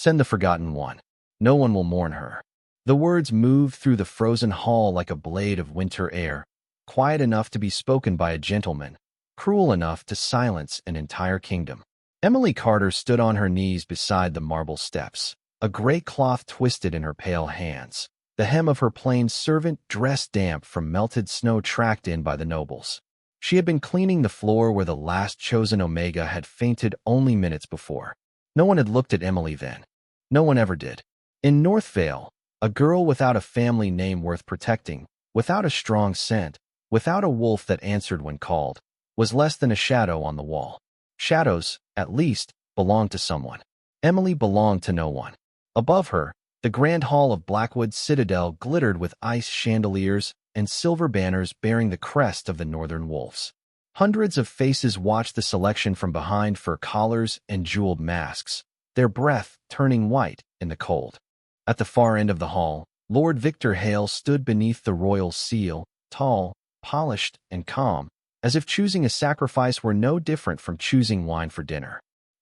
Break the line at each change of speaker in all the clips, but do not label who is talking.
Send the forgotten one. No one will mourn her. The words moved through the frozen hall like a blade of winter air, quiet enough to be spoken by a gentleman, cruel enough to silence an entire kingdom. Emily Carter stood on her knees beside the marble steps, a gray cloth twisted in her pale hands, the hem of her plain servant dress damp from melted snow tracked in by the nobles. She had been cleaning the floor where the last chosen Omega had fainted only minutes before. No one had looked at Emily then. No one ever did. In Northvale, a girl without a family name worth protecting, without a strong scent, without a wolf that answered when called, was less than a shadow on the wall. Shadows, at least, belonged to someone. Emily belonged to no one. Above her, the grand hall of Blackwood's citadel glittered with ice chandeliers and silver banners bearing the crest of the northern wolves. Hundreds of faces watched the selection from behind fur collars and jeweled masks, their breath turning white in the cold. At the far end of the hall, Lord Victor Hale stood beneath the royal seal, tall, polished, and calm, as if choosing a sacrifice were no different from choosing wine for dinner.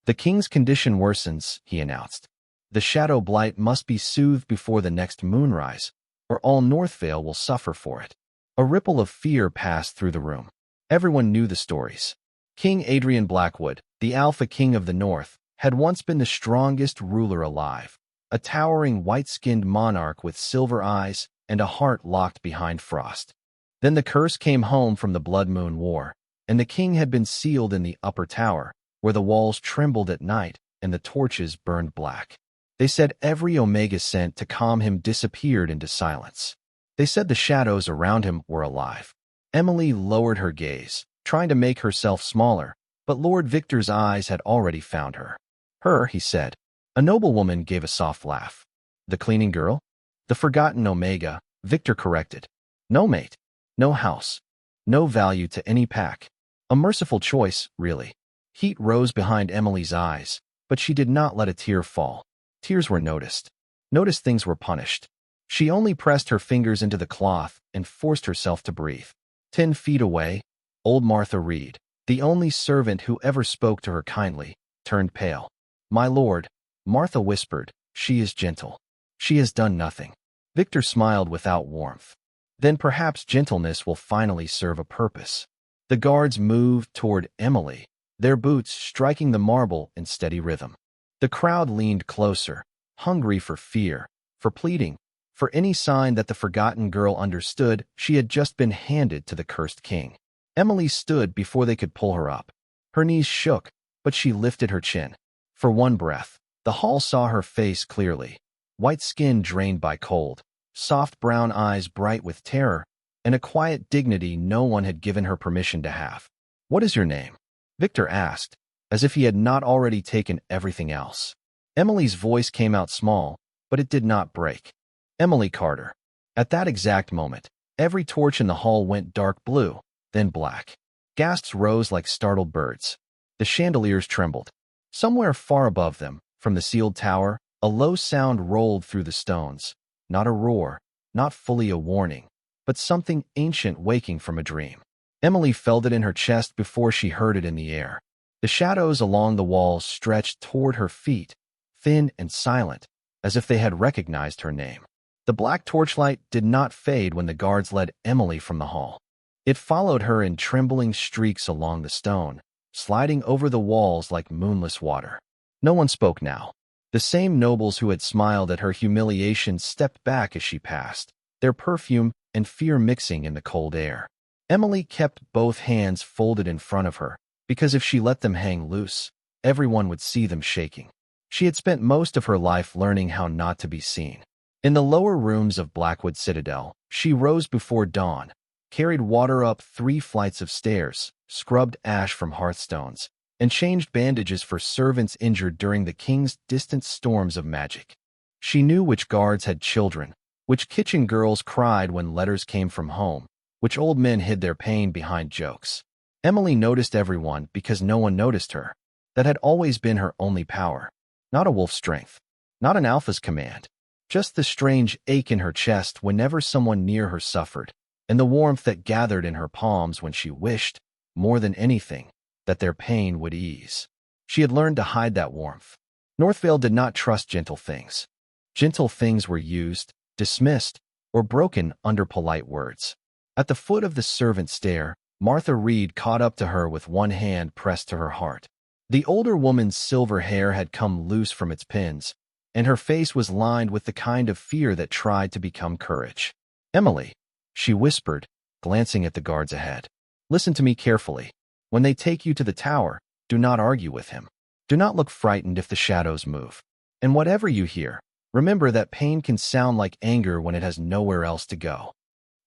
The king's condition worsens, he announced. The shadow blight must be soothed before the next moonrise, or all Northvale will suffer for it. A ripple of fear passed through the room. Everyone knew the stories. King Adrian Blackwood, the Alpha King of the North, had once been the strongest ruler alive, a towering white-skinned monarch with silver eyes and a heart locked behind frost. Then the curse came home from the Blood Moon War, and the king had been sealed in the upper tower, where the walls trembled at night and the torches burned black. They said every Omega sent to calm him disappeared into silence. They said the shadows around him were alive. Emily lowered her gaze, trying to make herself smaller, but Lord Victor's eyes had already found her. Her, he said. A noblewoman gave a soft laugh. The cleaning girl? The forgotten Omega, Victor corrected. No mate. No house. No value to any pack. A merciful choice, really. Heat rose behind Emily's eyes, but she did not let a tear fall. Tears were noticed. Noticed things were punished. She only pressed her fingers into the cloth and forced herself to breathe. 10 feet away, old Martha Reed, the only servant who ever spoke to her kindly, turned pale. My lord, Martha whispered, she is gentle. She has done nothing. Victor smiled without warmth. Then perhaps gentleness will finally serve a purpose. The guards moved toward Emily, their boots striking the marble in steady rhythm. The crowd leaned closer, hungry for fear, for pleading, for any sign that the forgotten girl understood she had just been handed to the cursed king. Emily stood before they could pull her up. Her knees shook, but she lifted her chin. For one breath, the hall saw her face clearly, white skin drained by cold, soft brown eyes bright with terror, and a quiet dignity no one had given her permission to have. What is your name? Victor asked, as if he had not already taken everything else. Emily's voice came out small, but it did not break. Emily Carter. At that exact moment, every torch in the hall went dark blue, then black. Gasps rose like startled birds. The chandeliers trembled. Somewhere far above them, from the sealed tower, a low sound rolled through the stones. Not a roar, not fully a warning, but something ancient waking from a dream. Emily felt it in her chest before she heard it in the air. The shadows along the walls stretched toward her feet, thin and silent, as if they had recognized her name. The black torchlight did not fade when the guards led Emily from the hall. It followed her in trembling streaks along the stone, sliding over the walls like moonless water. No one spoke now. The same nobles who had smiled at her humiliation stepped back as she passed, their perfume and fear mixing in the cold air. Emily kept both hands folded in front of her, because if she let them hang loose, everyone would see them shaking. She had spent most of her life learning how not to be seen. In the lower rooms of Blackwood Citadel, she rose before dawn, carried water up 3 flights of stairs, scrubbed ash from hearthstones, and changed bandages for servants injured during the king's distant storms of magic. She knew which guards had children, which kitchen girls cried when letters came from home, which old men hid their pain behind jokes. Emily noticed everyone because no one noticed her. That had always been her only power. Not a wolf's strength, not an alpha's command, just the strange ache in her chest whenever someone near her suffered, and the warmth that gathered in her palms when she wished, more than anything, that their pain would ease. She had learned to hide that warmth. Northvale did not trust gentle things. Gentle things were used, dismissed, or broken under polite words. At the foot of the servant stair, Martha Reed caught up to her with one hand pressed to her heart. The older woman's silver hair had come loose from its pins, and her face was lined with the kind of fear that tried to become courage. "Emily," she whispered, glancing at the guards ahead. "Listen to me carefully. When they take you to the tower, do not argue with him. Do not look frightened if the shadows move. And whatever you hear, remember that pain can sound like anger when it has nowhere else to go."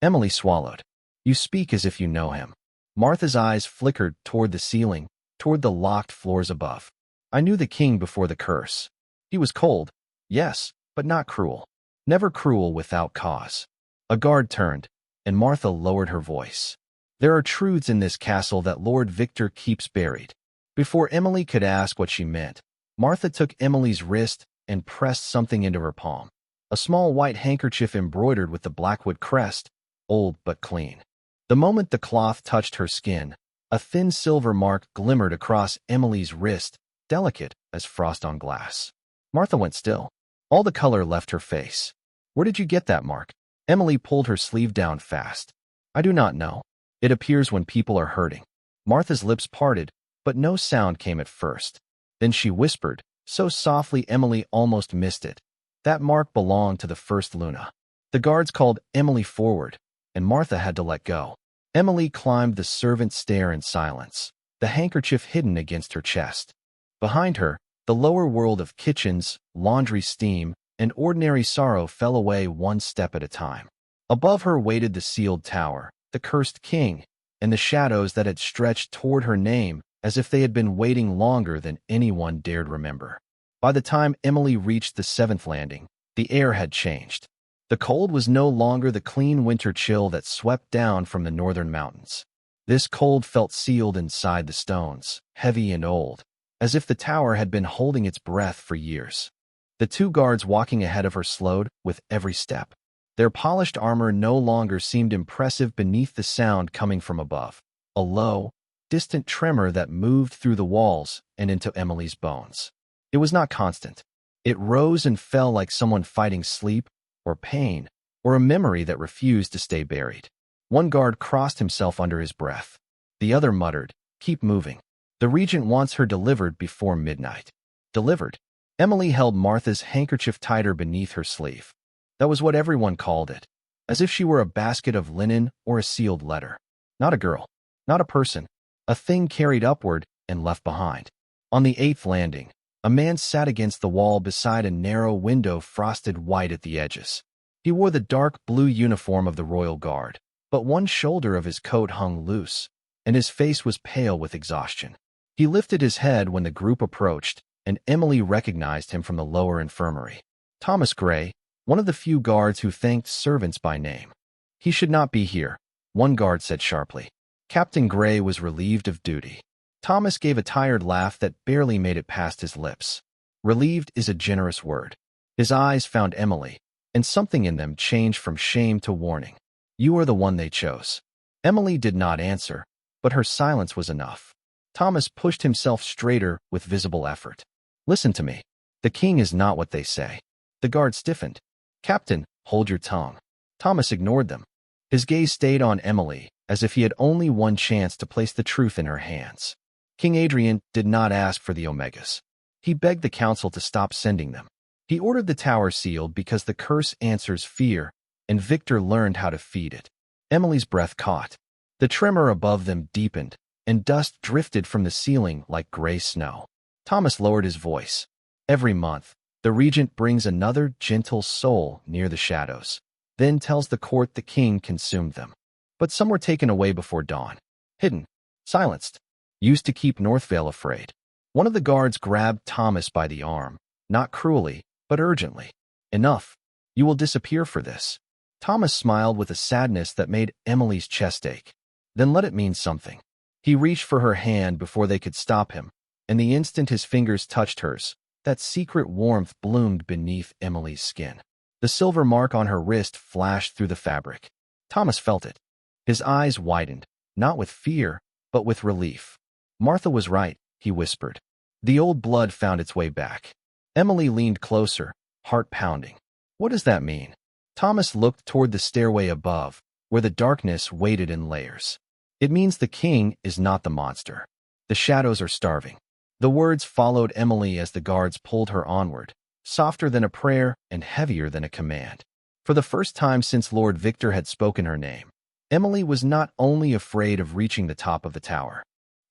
Emily swallowed. "You speak as if you know him." Martha's eyes flickered toward the ceiling, toward the locked floors above. "I knew the king before the curse. He was cold, yes, but not cruel. Never cruel without cause." A guard turned, and Martha lowered her voice. "There are truths in this castle that Lord Victor keeps buried." Before Emily could ask what she meant, Martha took Emily's wrist and pressed something into her palm. A small white handkerchief embroidered with the Blackwood crest, old but clean. The moment the cloth touched her skin, a thin silver mark glimmered across Emily's wrist, delicate as frost on glass. Martha went still. All the color left her face. "Where did you get that mark?" Emily pulled her sleeve down fast. "I do not know. It appears when people are hurting." Martha's lips parted, but no sound came at first. Then she whispered, so softly Emily almost missed it. "That mark belonged to the first Luna." The guards called Emily forward, and Martha had to let go. Emily climbed the servant stair in silence, the handkerchief hidden against her chest. Behind her, the lower world of kitchens, laundry steam, and ordinary sorrow fell away one step at a time. Above her waited the sealed tower, the cursed king, and the shadows that had stretched toward her name as if they had been waiting longer than anyone dared remember. By the time Emily reached the 7th landing, the air had changed. The cold was no longer the clean winter chill that swept down from the northern mountains. This cold felt sealed inside the stones, heavy and old, as if the tower had been holding its breath for years. The two guards walking ahead of her slowed with every step. Their polished armor no longer seemed impressive beneath the sound coming from above, a low, distant tremor that moved through the walls and into Emily's bones. It was not constant. It rose and fell like someone fighting sleep, or pain, or a memory that refused to stay buried. One guard crossed himself under his breath. The other muttered, "Keep moving. The regent wants her delivered before midnight." Delivered. Emily held Martha's handkerchief tighter beneath her sleeve. That was what everyone called it, as if she were a basket of linen or a sealed letter. Not a girl, not a person, a thing carried upward and left behind. On the 8th landing, a man sat against the wall beside a narrow window frosted white at the edges. He wore the dark blue uniform of the Royal Guard, but one shoulder of his coat hung loose, and his face was pale with exhaustion. He lifted his head when the group approached, and Emily recognized him from the lower infirmary. Thomas Gray, one of the few guards who thanked servants by name. "He should not be here," one guard said sharply. Captain Gray was relieved of duty. Thomas gave a tired laugh that barely made it past his lips. Relieved is a generous word. His eyes found Emily, and something in them changed from shame to warning. "You are the one they chose." Emily did not answer, but her silence was enough. Thomas pushed himself straighter with visible effort. "Listen to me. The king is not what they say." The guard stiffened. "Captain, hold your tongue." Thomas ignored them. His gaze stayed on Emily, as if he had only one chance to place the truth in her hands. King Adrian did not ask for the Omegas. He begged the council to stop sending them. He ordered the tower sealed because the curse answers fear, and Victor learned how to feed it. Emily's breath caught. The tremor above them deepened, and dust drifted from the ceiling like gray snow. Thomas lowered his voice. "Every month, the regent brings another gentle soul near the shadows, then tells the court the king consumed them. But some were taken away before dawn, hidden, silenced, used to keep Northvale afraid." One of the guards grabbed Thomas by the arm, not cruelly, but urgently. "Enough. You will disappear for this." Thomas smiled with a sadness that made Emily's chest ache. "Then let it mean something." He reached for her hand before they could stop him, and the instant his fingers touched hers, that secret warmth bloomed beneath Emily's skin. The silver mark on her wrist flashed through the fabric. Thomas felt it. His eyes widened, not with fear, but with relief. "Martha was right," he whispered. "The old blood found its way back." Emily leaned closer, heart pounding. What does that mean? Thomas looked toward the stairway above, where the darkness waited in layers. It means the king is not the monster. The shadows are starving. The words followed Emily as the guards pulled her onward, softer than a prayer and heavier than a command. For the first time since Lord Victor had spoken her name, Emily was not only afraid of reaching the top of the tower.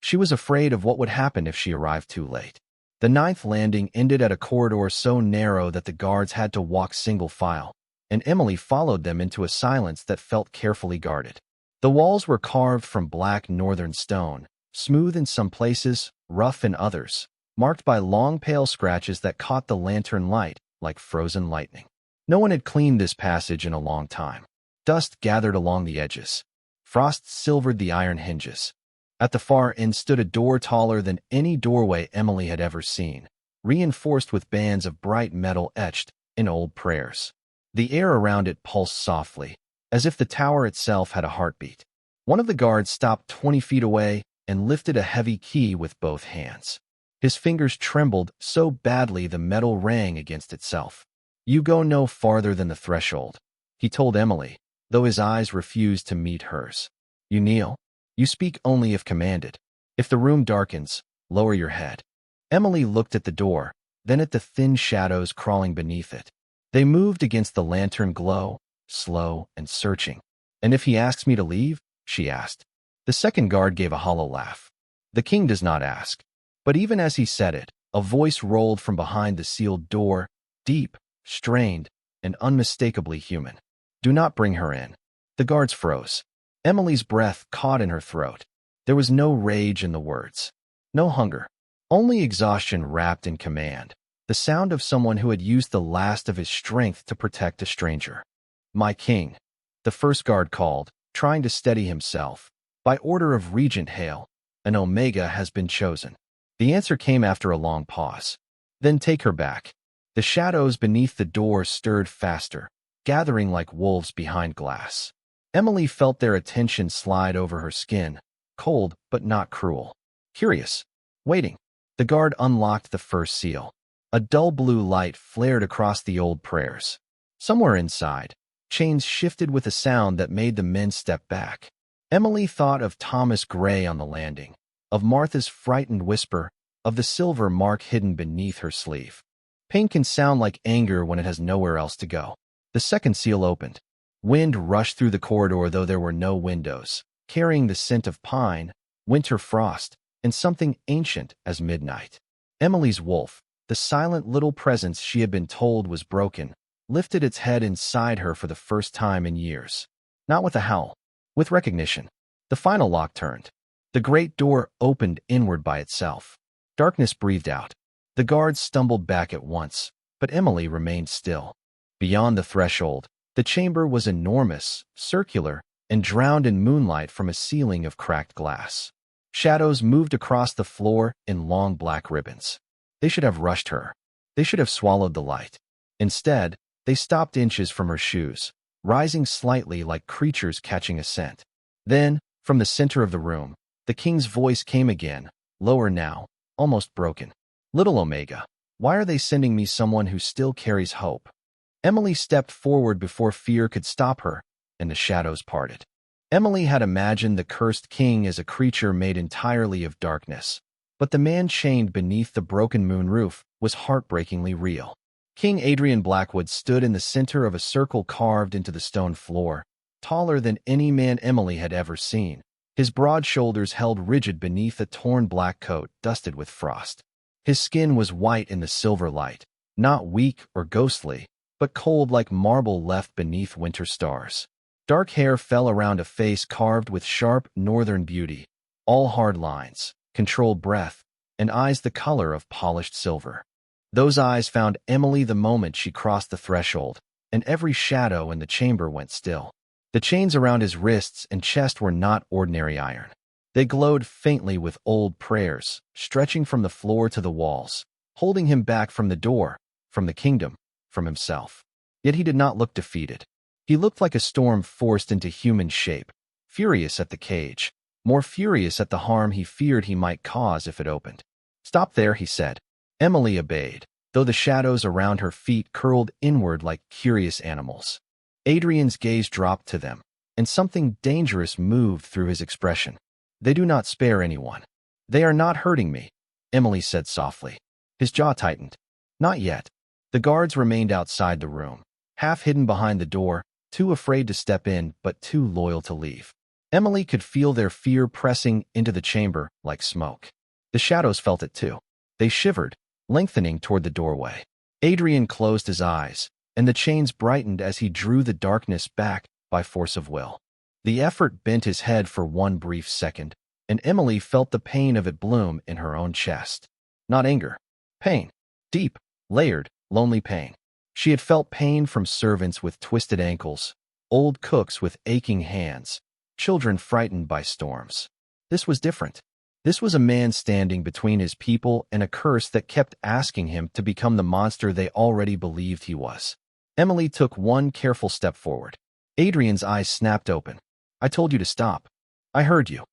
She was afraid of what would happen if she arrived too late. The ninth landing ended at a corridor so narrow that the guards had to walk single file, and Emily followed them into a silence that felt carefully guarded. The walls were carved from black northern stone, smooth in some places, rough in others, marked by long pale scratches that caught the lantern light like frozen lightning. No one had cleaned this passage in a long time. Dust gathered along the edges. Frost silvered the iron hinges. At the far end stood a door taller than any doorway Emily had ever seen, reinforced with bands of bright metal etched in old prayers. The air around it pulsed softly, as if the tower itself had a heartbeat. One of the guards stopped 20 feet away and lifted a heavy key with both hands. His fingers trembled so badly the metal rang against itself. "You go no farther than the threshold," he told Emily, though his eyes refused to meet hers. "You kneel. You speak only if commanded. If the room darkens, lower your head." Emily looked at the door, then at the thin shadows crawling beneath it. They moved against the lantern glow, slow and searching. "And if he asks me to leave?" she asked. The second guard gave a hollow laugh. "The king does not ask." But even as he said it, a voice rolled from behind the sealed door, deep, strained, and unmistakably human. "Do not bring her in." The guards froze. Emily's breath caught in her throat. There was no rage in the words, no hunger, only exhaustion wrapped in command, the sound of someone who had used the last of his strength to protect a stranger. "My king," the first guard called, trying to steady himself. "By order of Regent Hale, an Omega has been chosen." The answer came after a long pause. "Then take her back." The shadows beneath the door stirred faster, gathering like wolves behind glass. Emily felt their attention slide over her skin, cold but not cruel. Curious, waiting. The guard unlocked the first seal. A dull blue light flared across the old prayers. Somewhere inside, chains shifted with a sound that made the men step back. Emily thought of Thomas Gray on the landing, of Martha's frightened whisper, of the silver mark hidden beneath her sleeve. Pain can sound like anger when it has nowhere else to go. The second seal opened. Wind rushed through the corridor, though there were no windows, carrying the scent of pine, winter frost, and something ancient as midnight. Emily's wolf, the silent little presence she had been told was broken, lifted its head inside her for the first time in years. Not with a howl, with recognition. The final lock turned. The great door opened inward by itself. Darkness breathed out. The guards stumbled back at once, but Emily remained still. Beyond the threshold, the chamber was enormous, circular, and drowned in moonlight from a ceiling of cracked glass. Shadows moved across the floor in long black ribbons. They should have rushed her. They should have swallowed the light. Instead, they stopped inches from her shoes, rising slightly like creatures catching a scent. Then, from the center of the room, the king's voice came again, lower now, almost broken. "Little Omega, why are they sending me someone who still carries hope?" Emily stepped forward before fear could stop her, and the shadows parted. Emily had imagined the cursed king as a creature made entirely of darkness, but the man chained beneath the broken moon roof was heartbreakingly real. King Adrian Blackwood stood in the center of a circle carved into the stone floor, taller than any man Emily had ever seen. His broad shoulders held rigid beneath a torn black coat dusted with frost. His skin was white in the silver light, not weak or ghostly, but cold like marble left beneath winter stars. Dark hair fell around a face carved with sharp northern beauty, all hard lines, controlled breath, and eyes the color of polished silver. Those eyes found Emily the moment she crossed the threshold, and every shadow in the chamber went still. The chains around his wrists and chest were not ordinary iron. They glowed faintly with old prayers, stretching from the floor to the walls, holding him back from the door, from the kingdom, from himself. Yet he did not look defeated. He looked like a storm forced into human shape, furious at the cage, more furious at the harm he feared he might cause if it opened. "Stop there," he said. Emily obeyed. though the shadows around her feet curled inward like curious animals. Adrian's gaze dropped to them, and something dangerous moved through his expression. "They do not spare anyone. They are not hurting me," Emily said softly. His jaw tightened. "Not yet." The guards remained outside the room, half hidden behind the door, too afraid to step in but too loyal to leave. Emily could feel their fear pressing into the chamber like smoke. The shadows felt it too. They shivered, lengthening toward the doorway. Adrian closed his eyes, and the chains brightened as he drew the darkness back by force of will. The effort bent his head for one brief second, and Emily felt the pain of it bloom in her own chest. Not anger. Pain. Deep, layered, lonely pain. She had felt pain from servants with twisted ankles, old cooks with aching hands, children frightened by storms. This was different. This was a man standing between his people and a curse that kept asking him to become the monster they already believed he was. Emily took one careful step forward. Adrian's eyes snapped open. "I told you to stop. I heard you."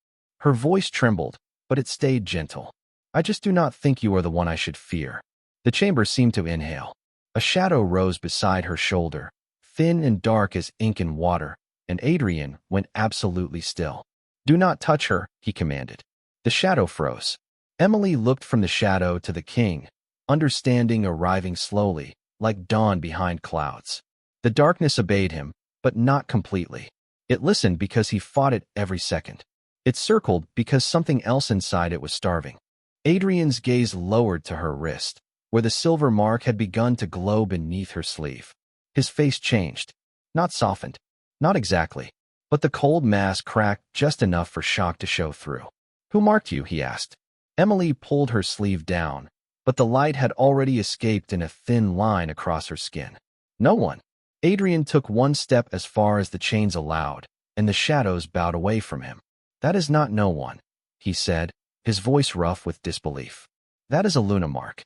Her voice trembled, but it stayed gentle. "I just do not think you are the one I should fear." The chamber seemed to inhale. A shadow rose beside her shoulder, thin and dark as ink and water, and Adrian went absolutely still. "Do not touch her," he commanded. The shadow froze. Emily looked from the shadow to the king, understanding arriving slowly, like dawn behind clouds. The darkness obeyed him, but not completely. It listened because he fought it every second. It circled because something else inside it was starving. Adrian's gaze lowered to her wrist, where the silver mark had begun to glow beneath her sleeve. His face changed. Not softened. Not exactly. But the cold mask cracked just enough for shock to show through. "Who marked you?" he asked. Emily pulled her sleeve down, but the light had already escaped in a thin line across her skin. "No one." Adrian took one step as far as the chains allowed, and the shadows bowed away from him. "That is not no one," he said, his voice rough with disbelief. "That is a Luna mark."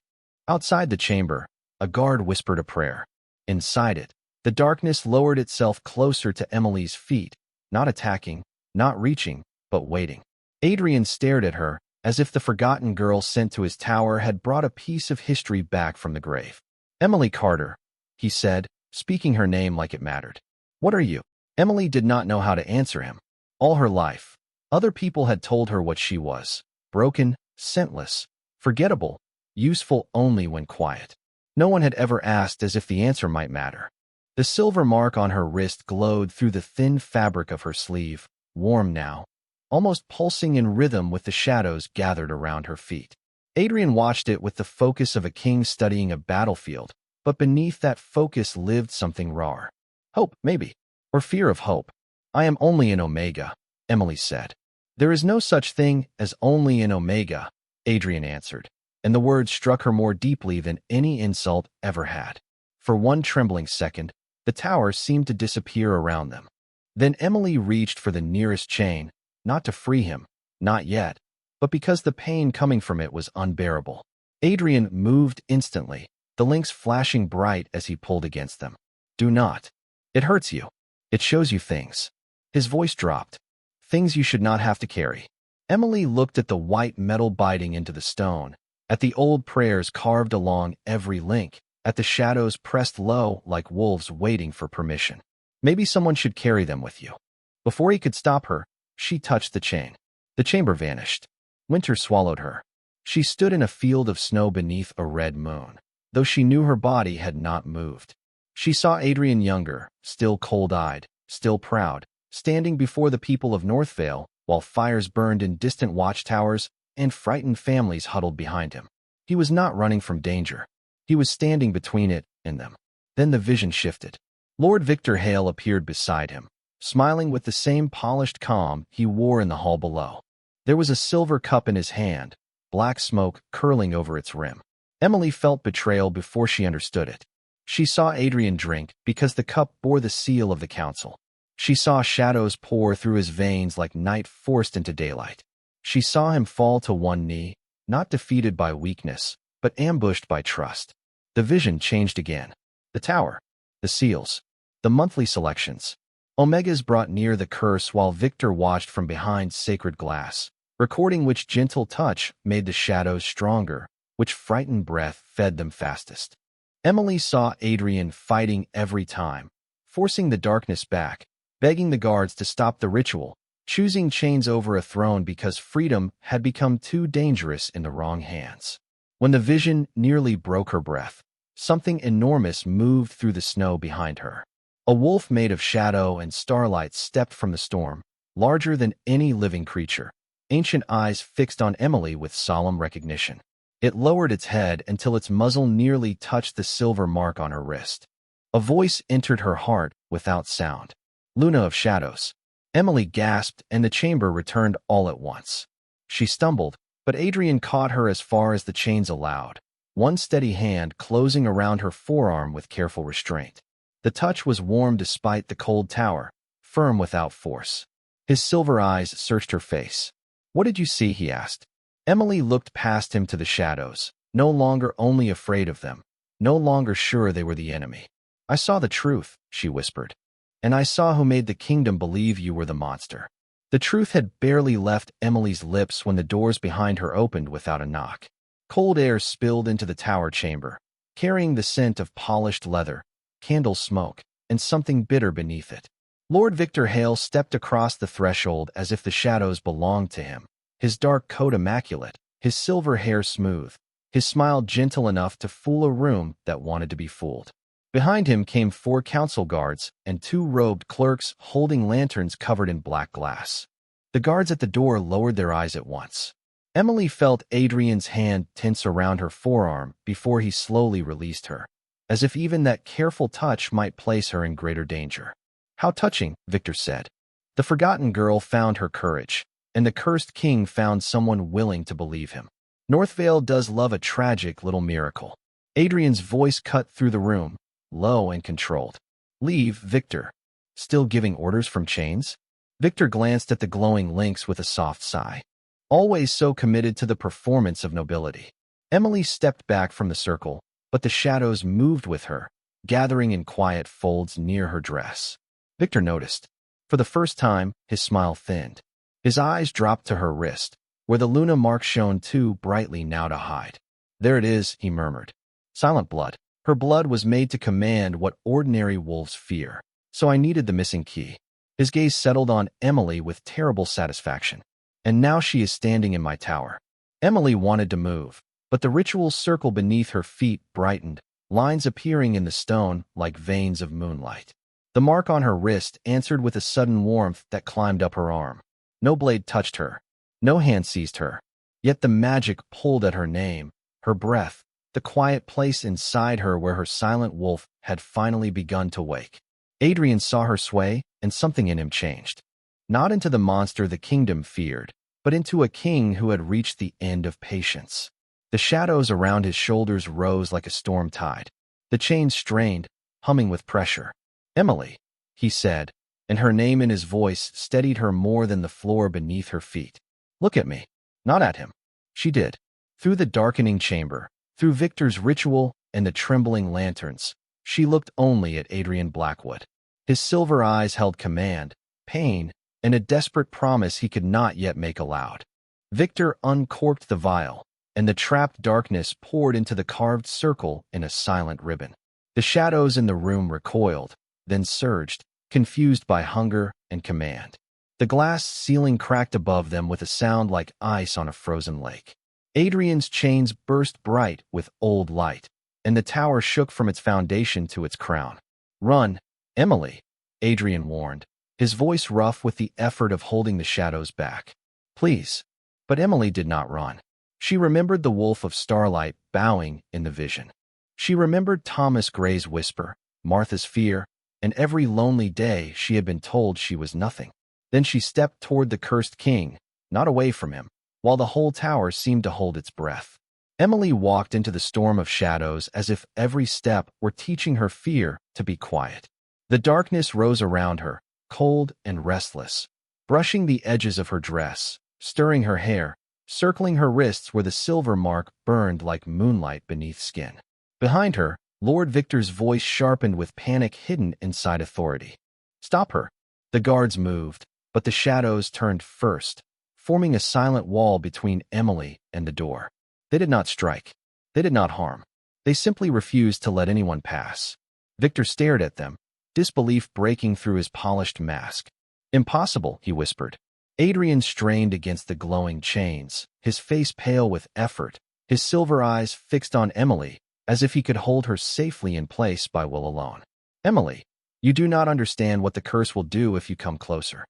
Outside the chamber, a guard whispered a prayer. Inside it, the darkness lowered itself closer to Emily's feet, not attacking, not reaching, but waiting. Adrian stared at her, as if the forgotten girl sent to his tower had brought a piece of history back from the grave. "Emily Carter," he said, speaking her name like it mattered. "What are you?" Emily did not know how to answer him. All her life, other people had told her what she was: broken, scentless, forgettable, useful only when quiet. No one had ever asked as if the answer might matter. The silver mark on her wrist glowed through the thin fabric of her sleeve, warm now, almost pulsing in rhythm with the shadows gathered around her feet. Adrian watched it with the focus of a king studying a battlefield, but beneath that focus lived something rawer. Hope, maybe, or fear of hope. "I am only an Omega," Emily said. "There is no such thing as only an Omega," Adrian answered, and the words struck her more deeply than any insult ever had. For one trembling second, the tower seemed to disappear around them. Then Emily reached for the nearest chain, not to free him, not yet, but because the pain coming from it was unbearable. Adrian moved instantly, the links flashing bright as he pulled against them. "Do not. It hurts you. It shows you things." His voice dropped. "Things you should not have to carry." Emily looked at the white metal biting into the stone, at the old prayers carved along every link, at the shadows pressed low like wolves waiting for permission. "Maybe someone should carry them with you." Before he could stop her, she touched the chain. The chamber vanished. Winter swallowed her. She stood in a field of snow beneath a red moon, though she knew her body had not moved. She saw Adrian younger, still cold-eyed, still proud, standing before the people of Northvale, while fires burned in distant watchtowers and frightened families huddled behind him. He was not running from danger. He was standing between it and them. Then the vision shifted. Lord Victor Hale appeared beside him, smiling with the same polished calm he wore in the hall below. There was a silver cup in his hand, black smoke curling over its rim. Emily felt betrayal before she understood it. She saw Adrian drink because the cup bore the seal of the council. She saw shadows pour through his veins like night forced into daylight. She saw him fall to one knee, not defeated by weakness, but ambushed by trust. The vision changed again. The tower, the seals, the monthly selections. Omegas brought near the curse while Victor watched from behind sacred glass, recording which gentle touch made the shadows stronger, which frightened breath fed them fastest. Emily saw Adrian fighting every time, forcing the darkness back, begging the guards to stop the ritual, choosing chains over a throne because freedom had become too dangerous in the wrong hands. When the vision nearly broke her breath, something enormous moved through the snow behind her. A wolf made of shadow and starlight stepped from the storm, larger than any living creature, ancient eyes fixed on Emily with solemn recognition. It lowered its head until its muzzle nearly touched the silver mark on her wrist. A voice entered her heart without sound. "Luna of Shadows." Emily gasped, and the chamber returned all at once. She stumbled, but Adrian caught her as far as the chains allowed, one steady hand closing around her forearm with careful restraint. The touch was warm despite the cold tower, firm without force. His silver eyes searched her face. "What did you see?" he asked. Emily looked past him to the shadows, no longer only afraid of them, no longer sure they were the enemy. "I saw the truth," she whispered. "And I saw who made the kingdom believe you were the monster." The truth had barely left Emily's lips when the doors behind her opened without a knock. Cold air spilled into the tower chamber, carrying the scent of polished leather, candle smoke, and something bitter beneath it. Lord Victor Hale stepped across the threshold as if the shadows belonged to him, his dark coat immaculate, his silver hair smooth, his smile gentle enough to fool a room that wanted to be fooled. Behind him came 4 council guards and 2 robed clerks holding lanterns covered in black glass. The guards at the door lowered their eyes at once. Emily felt Adrian's hand tense around her forearm before he slowly released her, as if even that careful touch might place her in greater danger. "How touching," Victor said. "The forgotten girl found her courage, and the cursed king found someone willing to believe him. Northvale does love a tragic little miracle." Adrian's voice cut through the room, low and controlled. "Leave, Victor." "Still giving orders from chains?" Victor glanced at the glowing links with a soft sigh. Always so committed to the performance of nobility. Emily stepped back from the circle, but the shadows moved with her, gathering in quiet folds near her dress. Victor noticed. For the first time, his smile thinned. His eyes dropped to her wrist, where the Luna mark shone too brightly now to hide. "There it is," he murmured. "Silent blood. Her blood was made to command what ordinary wolves fear. So I needed the missing key." His gaze settled on Emily with terrible satisfaction. "And now she is standing in my tower." Emily wanted to move, but the ritual circle beneath her feet brightened, lines appearing in the stone like veins of moonlight. The mark on her wrist answered with a sudden warmth that climbed up her arm. No blade touched her. No hand seized her. Yet the magic pulled at her name, her breath, the quiet place inside her where her silent wolf had finally begun to wake. Adrian saw her sway, and something in him changed. Not into the monster the kingdom feared, but into a king who had reached the end of patience. The shadows around his shoulders rose like a storm tide. The chains strained, humming with pressure. "Emily," he said, and her name in his voice steadied her more than the floor beneath her feet. "Look at me." Not at him. She did. Through the darkening chamber, through Victor's ritual and the trembling lanterns, she looked only at Adrian Blackwood. His silver eyes held command, pain, and a desperate promise he could not yet make aloud. Victor uncorked the vial, and the trapped darkness poured into the carved circle in a silent ribbon. The shadows in the room recoiled, then surged, confused by hunger and command. The glass ceiling cracked above them with a sound like ice on a frozen lake. Adrian's chains burst bright with old light, and the tower shook from its foundation to its crown. "Run, Emily," Adrian warned, his voice rough with the effort of holding the shadows back. "Please." But Emily did not run. She remembered the wolf of starlight bowing in the vision. She remembered Thomas Gray's whisper, Martha's fear, and every lonely day she had been told she was nothing. Then she stepped toward the cursed king, not away from him, while the whole tower seemed to hold its breath. Emily walked into the storm of shadows as if every step were teaching her fear to be quiet. The darkness rose around her, cold and restless, brushing the edges of her dress, stirring her hair, circling her wrists where the silver mark burned like moonlight beneath skin. Behind her, Lord Victor's voice sharpened with panic hidden inside authority. "Stop her." The guards moved, but the shadows turned first, forming a silent wall between Emily and the door. They did not strike. They did not harm. They simply refused to let anyone pass. Victor stared at them, disbelief breaking through his polished mask. Impossible, he whispered. Adrian strained against the glowing chains, his face pale with effort, his silver eyes fixed on Emily, as if he could hold her safely in place by will alone. Emily, you do not understand what the curse will do if you come closer.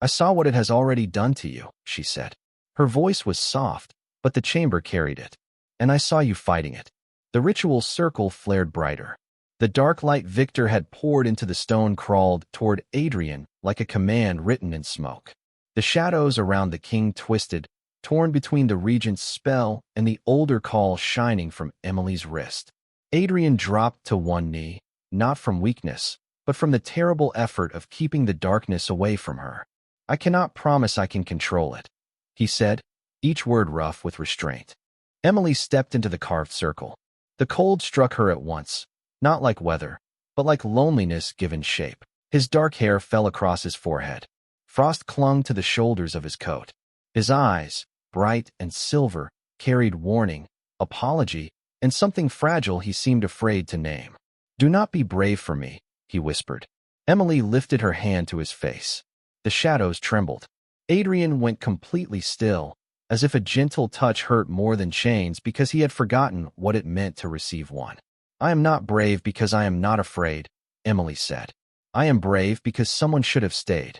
I saw what it has already done to you, she said. Her voice was soft, but the chamber carried it. And I saw you fighting it. The ritual circle flared brighter. The dark light Victor had poured into the stone crawled toward Adrian like a command written in smoke. The shadows around the king twisted, torn between the regent's spell and the older call shining from Emily's wrist. Adrian dropped to one knee, not from weakness, but from the terrible effort of keeping the darkness away from her. I cannot promise I can control it, he said, each word rough with restraint. Emily stepped into the carved circle. The cold struck her at once, not like weather, but like loneliness given shape. His dark hair fell across his forehead. Frost clung to the shoulders of his coat. His eyes, bright and silver, carried warning, apology, and something fragile he seemed afraid to name. Do not be brave for me, he whispered. Emily lifted her hand to his face. The shadows trembled. Adrian went completely still, as if a gentle touch hurt more than chains because he had forgotten what it meant to receive one. I am not brave because I am not afraid, Emily said. I am brave because someone should have stayed.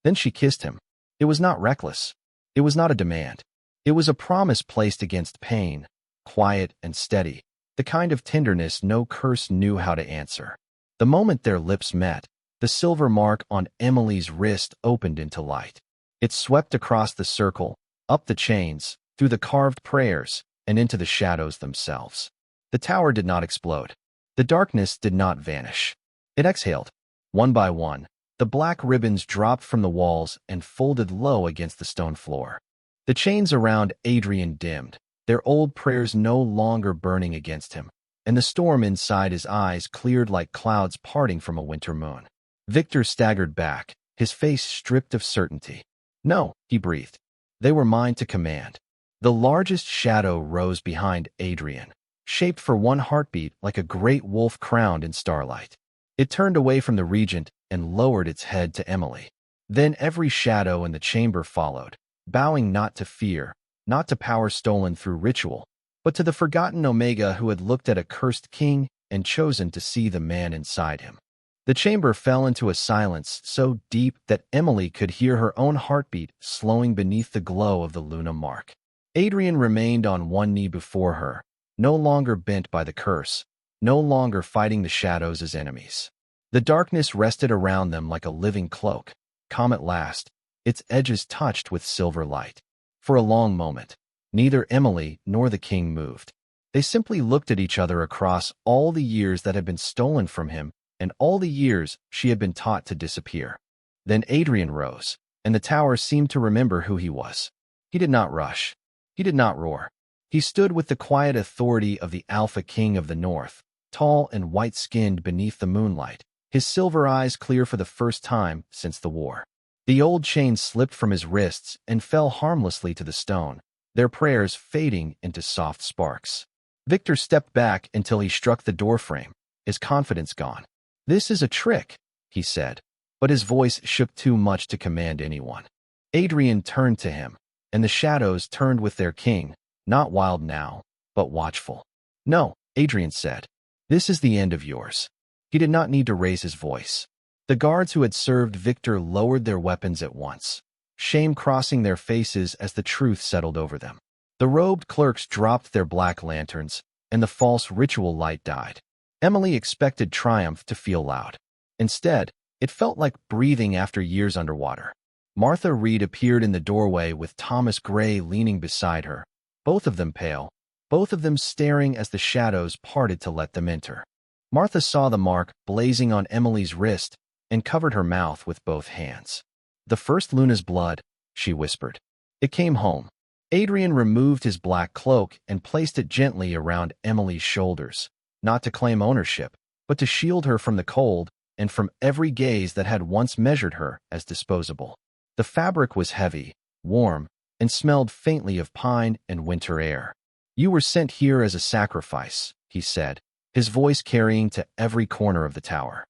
Then she kissed him. It was not reckless. It was not a demand. It was a promise placed against pain, quiet and steady, the kind of tenderness no curse knew how to answer. The moment their lips met, the silver mark on Emily's wrist opened into light. It swept across the circle, up the chains, through the carved prayers, and into the shadows themselves. The tower did not explode. The darkness did not vanish. It exhaled. One by one, the black ribbons dropped from the walls and folded low against the stone floor. The chains around Adrian dimmed, their old prayers no longer burning against him, and the storm inside his eyes cleared like clouds parting from a winter moon. Victor staggered back, his face stripped of certainty. No, he breathed. They were mine to command. The largest shadow rose behind Adrian, shaped for one heartbeat like a great wolf crowned in starlight. It turned away from the regent and lowered its head to Emily. Then every shadow in the chamber followed, bowing not to fear, not to power stolen through ritual, but to the forgotten Omega who had looked at a cursed king and chosen to see the man inside him. The chamber fell into a silence so deep that Emily could hear her own heartbeat slowing beneath the glow of the Luna mark. Adrian remained on one knee before her, no longer bent by the curse, no longer fighting the shadows as enemies. The darkness rested around them like a living cloak, calm at last, its edges touched with silver light. For a long moment, neither Emily nor the king moved. They simply looked at each other across all the years that had been stolen from him and all the years she had been taught to disappear. Then Adrian rose, and the tower seemed to remember who he was. He did not rush. He did not roar. He stood with the quiet authority of the Alpha King of the North, tall and white-skinned beneath the moonlight, his silver eyes clear for the first time since the war. The old chain slipped from his wrists and fell harmlessly to the stone, their prayers fading into soft sparks. Victor stepped back until he struck the doorframe, his confidence gone. This is a trick, he said, but his voice shook too much to command anyone. Adrian turned to him, and the shadows turned with their king, not wild now, but watchful. No, Adrian said. This is the end of yours. He did not need to raise his voice. The guards who had served Victor lowered their weapons at once, shame crossing their faces as the truth settled over them. The robed clerks dropped their black lanterns, and the false ritual light died. Emily expected triumph to feel loud. Instead, it felt like breathing after years underwater. Martha Reed appeared in the doorway with Thomas Gray leaning beside her, both of them pale, both of them staring as the shadows parted to let them enter. Martha saw the mark blazing on Emily's wrist and covered her mouth with both hands. The first Luna's blood, she whispered. It came home. Adrian removed his black cloak and placed it gently around Emily's shoulders, not to claim ownership, but to shield her from the cold and from every gaze that had once measured her as disposable. The fabric was heavy, warm, and smelled faintly of pine and winter air. You were sent here as a sacrifice, he said, his voice carrying to every corner of the tower.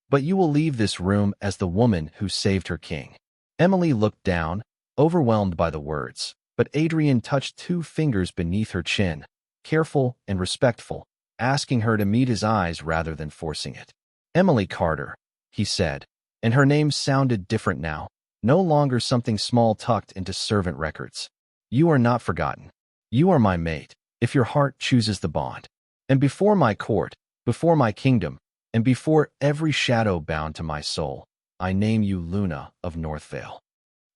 But you will leave this room as the woman who saved her king. Emily looked down, overwhelmed by the words, but Adrian touched 2 fingers beneath her chin, careful and respectful, asking her to meet his eyes rather than forcing it. Emily Carter, he said, and her name sounded different now, no longer something small tucked into servant records. You are not forgotten. You are my mate, if your heart chooses the bond. And before my court, before my kingdom, and before every shadow bound to my soul, I name you Luna of Northvale.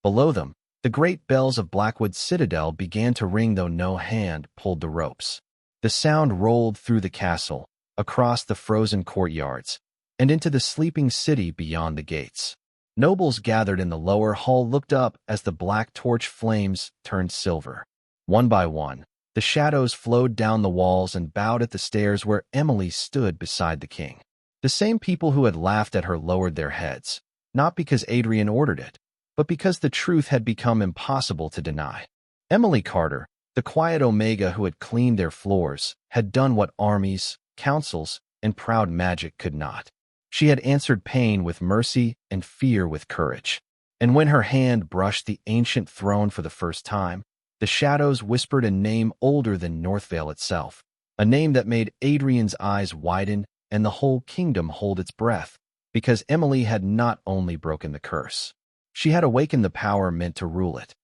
Below them, the great bells of Blackwood's citadel began to ring, though no hand pulled the ropes. The sound rolled through the castle, across the frozen courtyards, and into the sleeping city beyond the gates. Nobles gathered in the lower hall looked up as the black torch flames turned silver. One by one, the shadows flowed down the walls and bowed at the stairs where Emily stood beside the king. The same people who had laughed at her lowered their heads, not because Adrian ordered it, but because the truth had become impossible to deny. Emily Carter, the quiet Omega who had cleaned their floors, had done what armies, councils, and proud magic could not. She had answered pain with mercy and fear with courage. And when her hand brushed the ancient throne for the first time, the shadows whispered a name older than Northvale itself, a name that made Adrian's eyes widen and the whole kingdom hold its breath, because Emily had not only broken the curse. She had awakened the power meant to rule it.